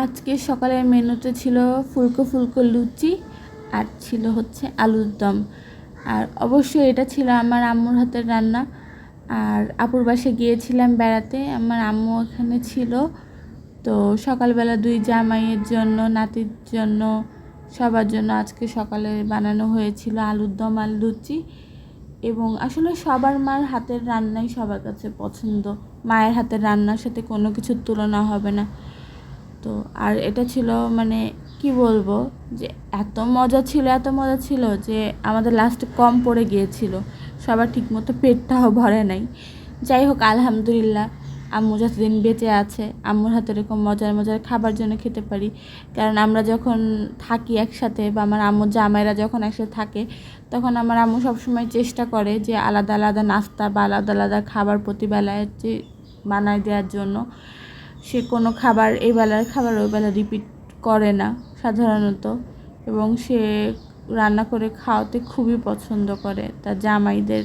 আজকে সকালের মেনুতে ছিল ফুলকো ফুলকো লুচি আর ছিল হচ্ছে আলুর দম। আর অবশ্যই এটা ছিল আমার আম্মুর হাতের রান্না। আর আপুর বাসায় গিয়েছিলাম বেড়াতে, আমার আম্মু এখানে ছিল। তো সকালবেলা দুই জামাইয়ের জন্য, নাতির জন্য, সবার জন্য আজকে সকালে বানানো হয়েছিল আলুর দম আর লুচি। এবং আসলে সবার মার হাতের রান্নাই সবার কাছে পছন্দ, মায়ের হাতের রান্নার সাথে কোনো কিছুর তুলনা হবে না। তো আর এটা ছিল মানে কি বলবো, যে এত মজা ছিল যে আমাদের লাস্টে কম পড়ে গিয়েছিল, সবার ঠিকমতো পেটটাও ভরে নাই। যাই হোক, আলহামদুলিল্লাহ, আম্মু যতদিন বেঁচে আছে আম্মুর হাতে এরকম মজার মজার খাবার জন্য খেতে পারি। কারণ আমরা যখন থাকি একসাথে, বা আমার আম্মুর জামাইরা যখন একসাথে থাকে, তখন আমার আম্মু সবসময় চেষ্টা করে যে আলাদা আলাদা নাস্তা বা আলাদা আলাদা খাবার প্রতিবেলায় যে বানায় দেওয়ার জন্য। সে কোনো খাবার এই বেলার খাবার ওই বেলা রিপিট করে না সাধারণত, এবং সে রান্না করে খাওয়াতে খুবই পছন্দ করে তার জামাইদের।